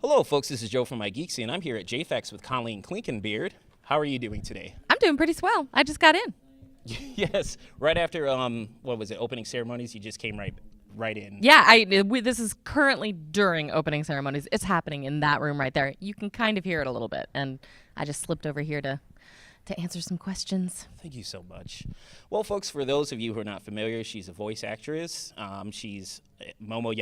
Hello, folks. This is Joe from MIGeekScene, and I'm here at JAFAX with Colleen Clinkenbeard. How are you doing today? I'm doing pretty swell. I just got in. Yes, right after what was it? Opening ceremonies. You just came right in. Yeah, this is currently during opening ceremonies. It's happening in that room right there. You can kind of hear it a little bit, and I just slipped over here to answer some questions. Thank you so much. Well, folks, for those of you who are not familiar, she's a voice actress. She's Momo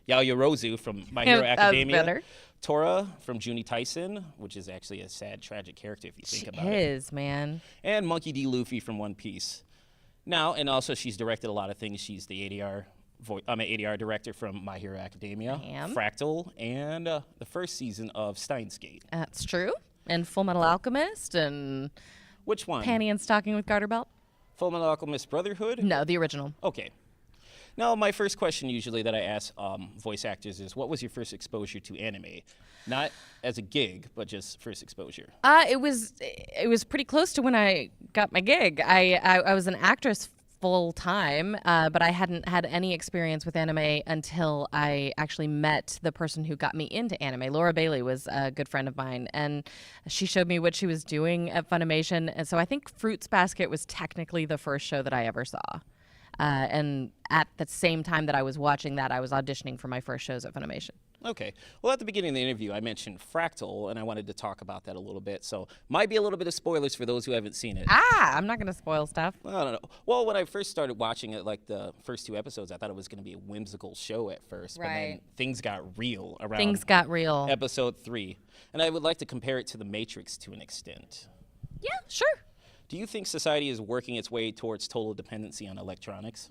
Yaoyorozu from My Hero Academia. Tora from Junie Tyson, which is actually a sad, tragic character if you think about it. She is, man. And Monkey D. Luffy from One Piece. Now, and also she's directed a lot of things. She's the ADR director from My Hero Academia, Fractal, and the first season of Steins Gate. That's true. And Full Metal Alchemist and... Which one? Panty and Stocking with Garter Belt. Full Metal Alchemist Brotherhood? No, the original. Okay. Now, my first question usually that I ask voice actors is, what was your first exposure to anime? Not as a gig, but just first exposure. It was pretty close to when I got my gig. I was an actress full time, but I hadn't had any experience with anime until I actually met the person who got me into anime. Laura Bailey was a good friend of mine, and she showed me what she was doing at Funimation. And so I think Fruits Basket was technically the first show that I ever saw. And at the same time that I was watching that, I was auditioning for my first shows at Funimation. Okay. Well, at the beginning of the interview, I mentioned Fractal, and I wanted to talk about that a little bit. So might be a little bit of spoilers for those who haven't seen it. I'm not going to spoil stuff. I don't know. Well, when I first started watching it, like the first 2 episodes, I thought it was going to be a whimsical show at first. Right. But then things got real around episode 3. And I would like to compare it to The Matrix to an extent. Yeah, sure. Do you think society is working its way towards total dependency on electronics?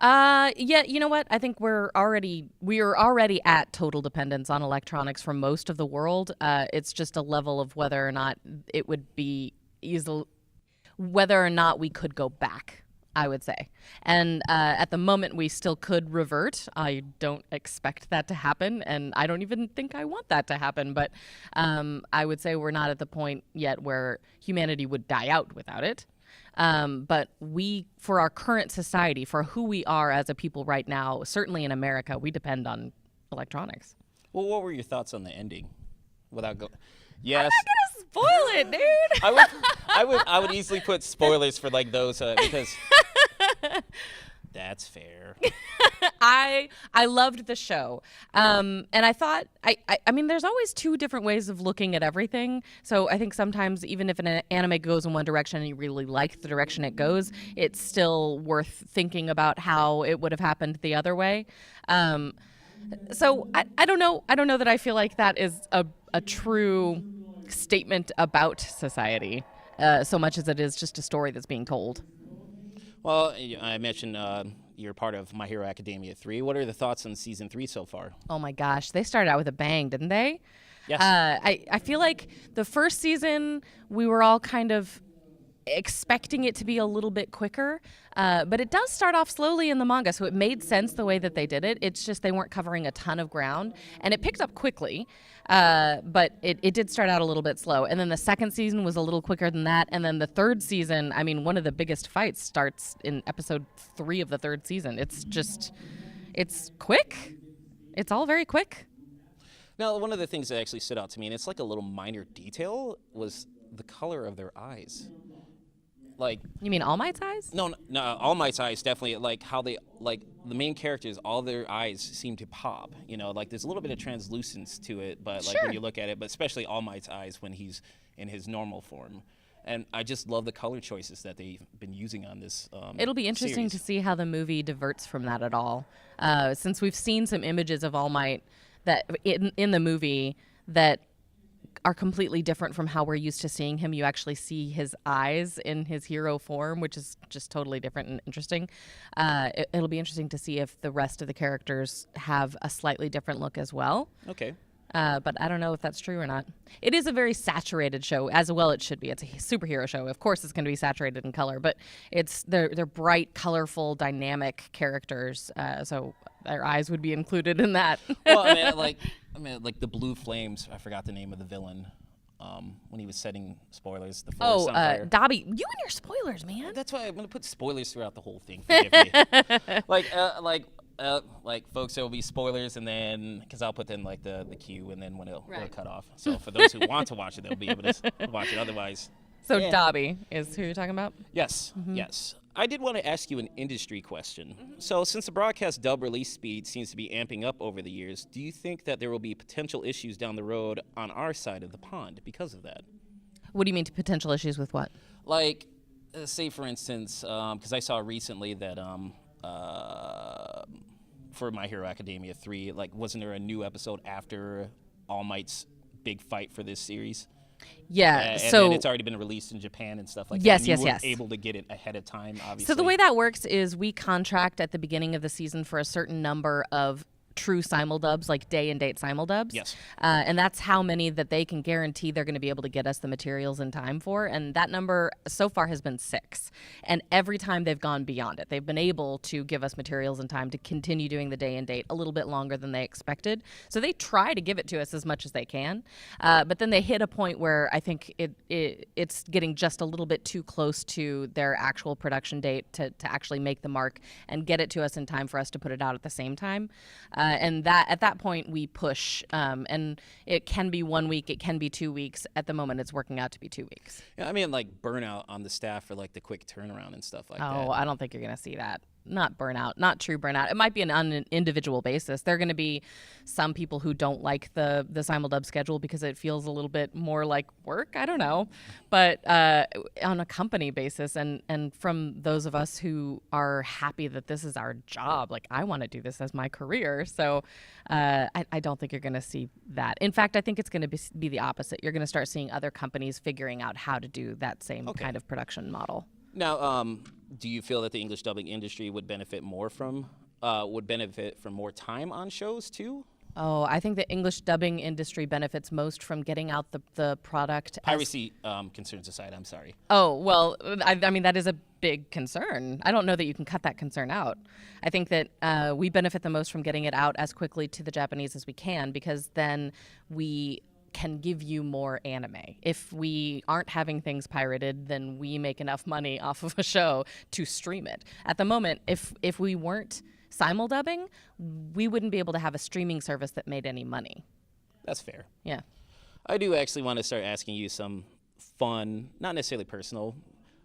Yeah, you know what? I think we are already at total dependence on electronics for most of the world. It's just a level of whether or not it would be whether or not we could go back, I would say. And at the moment, we still could revert. I don't expect that to happen, and I don't even think I want that to happen. But I would say we're not at the point yet where humanity would die out without it. But for our current society, for who we are as a people right now, certainly in America, we depend on electronics. Well, what were your thoughts on the ending? Yes. I'm not gonna spoil it, dude. I would easily put spoilers for like those because that's fair. I loved the show, and I thought I mean there's always 2 different ways of looking at everything. So I think sometimes even if an anime goes in one direction and you really like the direction it goes, it's still worth thinking about how it would have happened the other way. So I don't know that I feel like that is a true statement about society so much as it is just a story that's being told. Well, I mentioned you're part of My Hero Academia 3. What are the thoughts on Season 3 so far? Oh my gosh, they started out with a bang, didn't they? Yes. I feel like the first season, we were all kind of expecting it to be a little bit quicker, but it does start off slowly in the manga, so it made sense the way that they did it. It's just they weren't covering a ton of ground, and it picked up quickly, but it did start out a little bit slow. And then the second season was a little quicker than that, and then the third season, I mean, one of the biggest fights starts in episode 3 of the third season. It's quick. It's all very quick. Now, one of the things that actually stood out to me, and it's like a little minor detail, was the color of their eyes. Like, you mean All Might's eyes? No, All Might's eyes definitely. Like how they, like the main characters, all their eyes seem to pop. You know, like there's a little bit of translucence to it, but like when you look at it, but especially All Might's eyes when he's in his normal form. And I just love the color choices that they've been using on this. It'll be interesting to see how the movie diverts from that at all, since we've seen some images of All Might that in the movie that are completely different from how we're used to seeing him. You actually see his eyes in his hero form, which is just totally different and interesting. It'll be interesting to see if the rest of the characters have a slightly different look as well. Okay. But I don't know if that's true or not. It is a very saturated show, as well it should be. It's a superhero show. Of course it's going to be saturated in color, but they're bright, colorful, dynamic characters, so their eyes would be included in that. Well, I mean, like the Blue Flames, I forgot the name of the villain. When he was setting spoilers, the forest on fire. Dobby, you and your spoilers, man. That's why I'm going to put spoilers throughout the whole thing. Forgive me. like folks, there will be spoilers, and then because I'll put in like the cue, and then when it'll cut off. So for those who want to watch it, they'll be able to watch it. Otherwise, so Dobby is who you're talking about? Yes, yes. I did want to ask you an industry question. So since the broadcast dub release speed seems to be amping up over the years, do you think that there will be potential issues down the road on our side of the pond because of that? What do you mean potential issues with what? Like, say for instance, because I saw recently that for My Hero Academia 3, like, wasn't there a new episode after All Might's big fight for this series? Yeah, and it's already been released in Japan and stuff like that. And you weren't able to get it ahead of time, obviously. So the way that works is we contract at the beginning of the season for a certain number of true simuldubs, like day and date simuldubs. Yes. And that's how many that they can guarantee they're going to be able to get us the materials in time for. And that number so far has been 6. And every time they've gone beyond it, they've been able to give us materials in time to continue doing the day and date a little bit longer than they expected. So they try to give it to us as much as they can. But then they hit a point where I think it's getting just a little bit too close to their actual production date to actually make the mark and get it to us in time for us to put it out at the same time. And that at that point we push, and it can be 1 week, it can be 2 weeks. At the moment, it's working out to be 2 weeks. Yeah, I mean, like burnout on the staff for like the quick turnaround and stuff like that. Oh, I don't think you're gonna see that. Not burnout, not true burnout. It might be on an individual basis. There are going to be some people who don't like the simuldub schedule because it feels a little bit more like work. I don't know, but on a company basis, and from those of us who are happy that this is our job, like I want to do this as my career. So I don't think you're going to see that. In fact, I think it's going to be the opposite. You're going to start seeing other companies figuring out how to do that same kind of production model. Now, do you feel that the English dubbing industry would benefit from more time on shows too? Oh, I think the English dubbing industry benefits most from getting out the product. Piracy concerns aside, I'm sorry. Oh, well, I mean, that is a big concern. I don't know that you can cut that concern out. I think that we benefit the most from getting it out as quickly to the Japanese as we can, because then we can give you more anime. If we aren't having things pirated, then we make enough money off of a show to stream it. At the moment, if we weren't simuldubing, we wouldn't be able to have a streaming service that made any money. That's fair. Yeah. I do actually want to start asking you some fun, not necessarily personal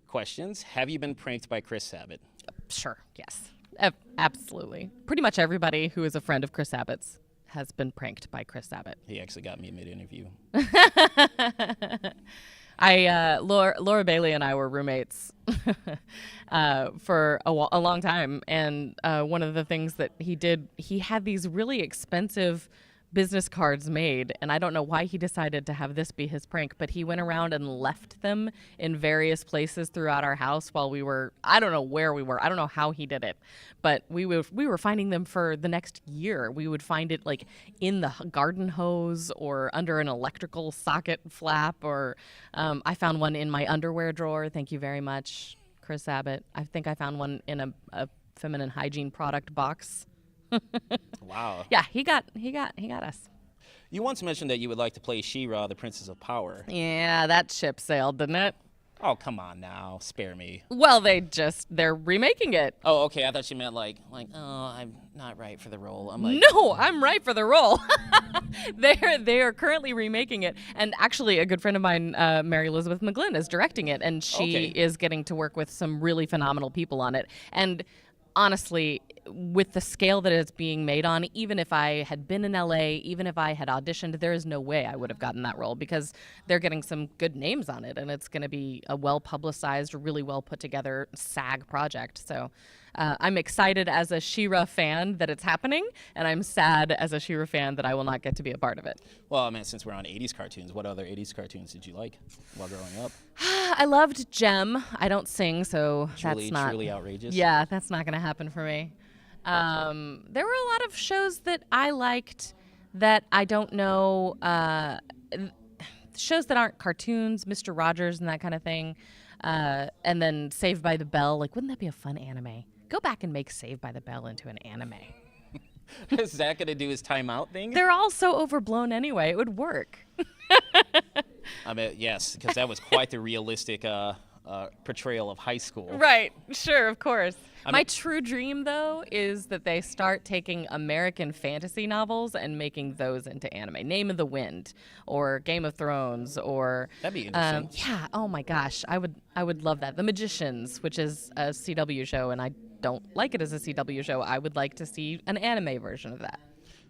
questions. Have you been pranked by Chris Abbott? Sure, yes. Absolutely. Pretty much everybody who is a friend of Chris Abbott's has been pranked by Chris Abbott. He actually got me mid-interview. Laura Bailey and I were roommates for a long time, and one of the things that he did, he had these really expensive business cards made, and I don't know why he decided to have this be his prank, but he went around and left them in various places throughout our house while we were, I don't know where we were, I don't know how he did it, but we were finding them for the next year. We would find it like in the garden hose or under an electrical socket flap, or I found one in my underwear drawer. Thank you very much, Chris Abbott. I think I found one in a feminine hygiene product box. Wow. Yeah, he got us. You once mentioned that you would like to play Shira, the Princess of Power. Yeah, that ship sailed, didn't it? Oh, come on now. Spare me. Well, they're remaking it. Oh, okay. I thought you meant like, oh, I'm not right for the role. I'm like, no, I'm right for the role. They are currently remaking it, and actually, a good friend of mine, Mary Elizabeth McGlynn, is directing it, and she is getting to work with some really phenomenal people on it. And honestly, with the scale that it's being made on, even if I had been in LA, even if I had auditioned, there is no way I would have gotten that role, because they're getting some good names on it, and it's going to be a well-publicized, really well-put-together SAG project. So I'm excited as a Shira fan that it's happening, and I'm sad as a Shira fan that I will not get to be a part of it. Well, I mean, since we're on 80s cartoons, what other 80s cartoons did you like while growing up? I loved Gem. I don't sing, so that's not... Truly outrageous? Yeah, that's not going to happen for me. There were a lot of shows that I liked that I don't know, shows that aren't cartoons, Mr. Rogers and that kind of thing, and then Saved by the Bell. Like, wouldn't that be a fun anime? Go back and make Saved by the Bell into an anime. Is that going to do his timeout thing? They're all so overblown anyway. It would work. I mean, yes, because that was quite the realistic portrayal of high school. Right. Sure, of course. My true dream, though, is that they start taking American fantasy novels and making those into anime. Name of the Wind, or Game of Thrones, or That'd be interesting. yeah. Oh my gosh, I would love that. The Magicians, which is a CW show, and I don't like it as a CW show. I would like to see an anime version of that.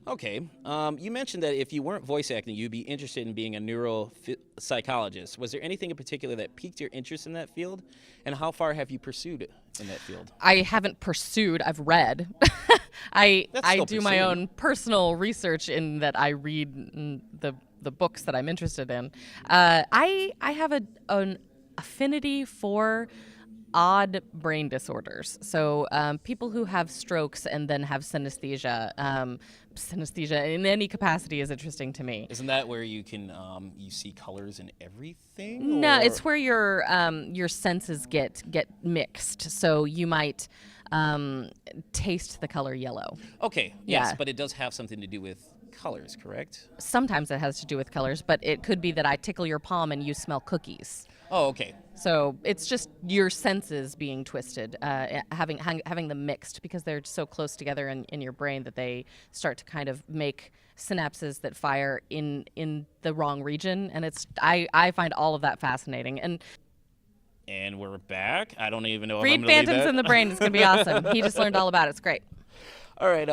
Okay. You mentioned that if you weren't voice acting, you'd be interested in being a neuropsychologist. Was there anything in particular that piqued your interest in that field? And how far have you pursued it in that field? I haven't pursued. I've read. I do my own personal research in that I read the books that I'm interested in. I have an affinity for odd brain disorders. So people who have strokes and then have synesthesia. Synesthesia in any capacity is interesting to me. Isn't that where you can you see colors in everything? No, or? it's where your senses get mixed. So you might taste the color yellow. Okay, yes, Yeah. but it does have something to do with colors, correct? Sometimes it has to do with colors, but it could be that I tickle your palm and you smell cookies. Oh, okay. So it's just your senses being twisted, having them mixed because they're so close together in your brain that they start to kind of make synapses that fire in the wrong region. And I find all of that fascinating. And we're back. I don't even know if I'm Read going to leave Phantoms that. in the Brain. It's going to be awesome. He just learned all about it. It's great. All right.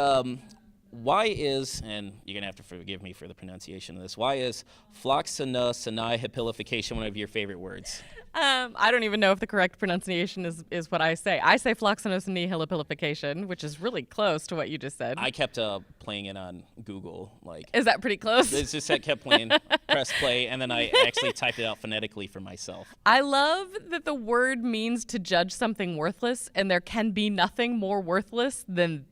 Why is, and you're going to have to forgive me for the pronunciation of this, why is floxacinosinihipilification one of your favorite words? I don't even know if the correct pronunciation is what I say. I say floxacinosinihipilification, which is really close to what you just said. I kept playing it on Google. Is that pretty close? It's just I kept playing, press play, and then I actually typed it out phonetically for myself. I love that the word means to judge something worthless, and there can be nothing more worthless than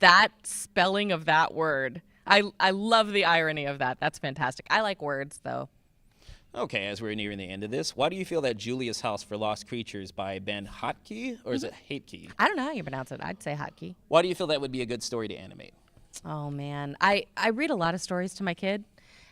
that spelling of that word. I love the irony of that. That's fantastic. I like words, though. Okay, as we're nearing the end of this, why do you feel that Julia's House for Lost Creatures by Ben Hotkey, or is it Hatekey? I don't know how you pronounce it. I'd say hotkey. Why do you feel that would be a good story to animate? Oh, man. I read a lot of stories to my kid.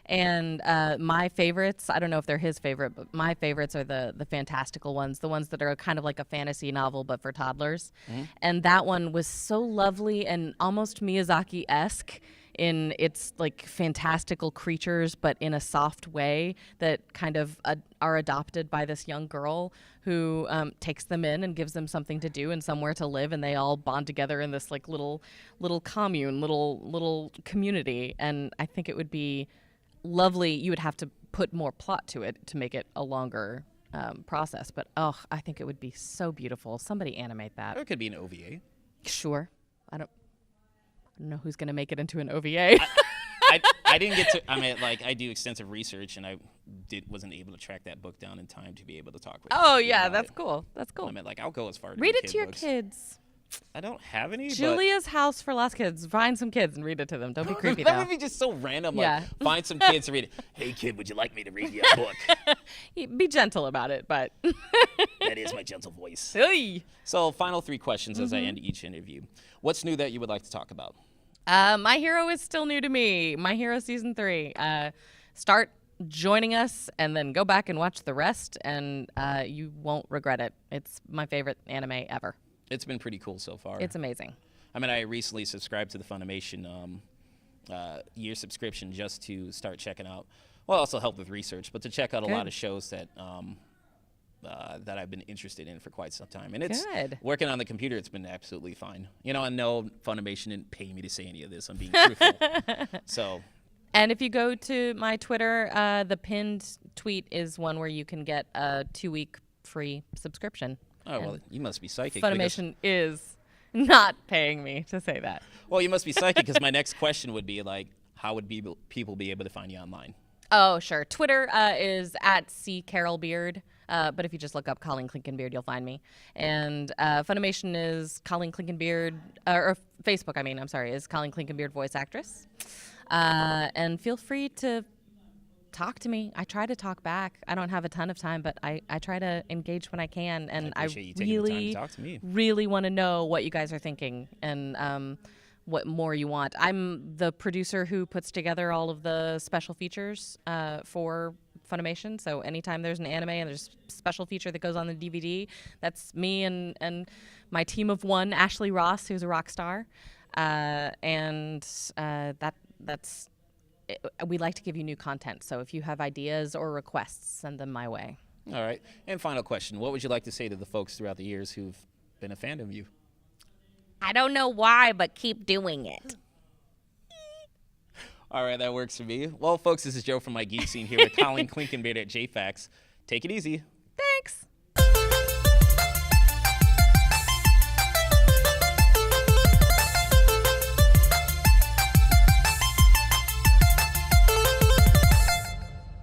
And my favorites, I don't know if they're his favorite, but my favorites are the fantastical ones, the ones that are kind of like a fantasy novel, but for toddlers. Mm-hmm. And that one was so lovely and almost Miyazaki-esque in its like fantastical creatures, but in a soft way that kind of are adopted by this young girl who takes them in and gives them something to do and somewhere to live, and they all bond together in this like little commune, little community. And I think it would be lovely. You would have to put more plot to it to make it a longer process, but I think it would be so beautiful. Somebody animate that. Or it could be an OVA. Sure. I don't know who's going to make it into an OVA. I didn't get to. I mean, like I do extensive research, and I wasn't able to track that book down in time to be able to talk with. Oh yeah, that's cool. That's cool. I mean, like I'll go as far as read it to your kids. I don't have any. Julia's House for Lost Kids. Find some kids and read it to them. Don't be creepy. That would be just so random. Yeah. Like, find some kids to read it. Hey kid, would you like me to read you a book? Be gentle about it, but that is my gentle voice. Hey. So, final 3 questions as I end each interview. What's new that you would like to talk about? My Hero is still new to me. My Hero season 3. Start joining us and then go back and watch the rest, and you won't regret it. It's my favorite anime ever. It's been pretty cool so far. It's amazing. I mean, I recently subscribed to the Funimation year subscription just to start checking out. Well, also help with research, but to check out a lot of shows that that I've been interested in for quite some time. And it's working on the computer. It's been absolutely fine. You know, I know Funimation didn't pay me to say any of this. I'm being truthful. So. And if you go to my Twitter, the pinned tweet is one where you can get a 2-week free subscription. Oh, well, you must be psychic. Funimation is not paying me to say that. Well, you must be psychic because my next question would be, like, how would people be able to find you online? Oh, sure. Twitter is at CCarolBeard. But if you just look up Colleen Clinkenbeard, you'll find me. And Funimation is Colleen Clinkenbeard, or Facebook, is Colleen Clinkenbeard voice actress. And feel free to talk to me. I try to talk back. I don't have a ton of time, but I try to engage when I can. And I really want to know what you guys are thinking and what more you want. I'm the producer who puts together all of the special features for Funimation. So anytime there's an anime and there's a special feature that goes on the DVD, that's me and my team of one, Ashley Ross, who's a rock star. That's we like to give you new content. So if you have ideas or requests, send them my way. All right. And final question. What would you like to say to the folks throughout the years who've been a fan of you? I don't know why, but keep doing it. All right, that works for me. Well, folks, this is Joe from MIGeekScene here with Colleen Clinkenbeard at JAFAX. Take it easy. Thanks.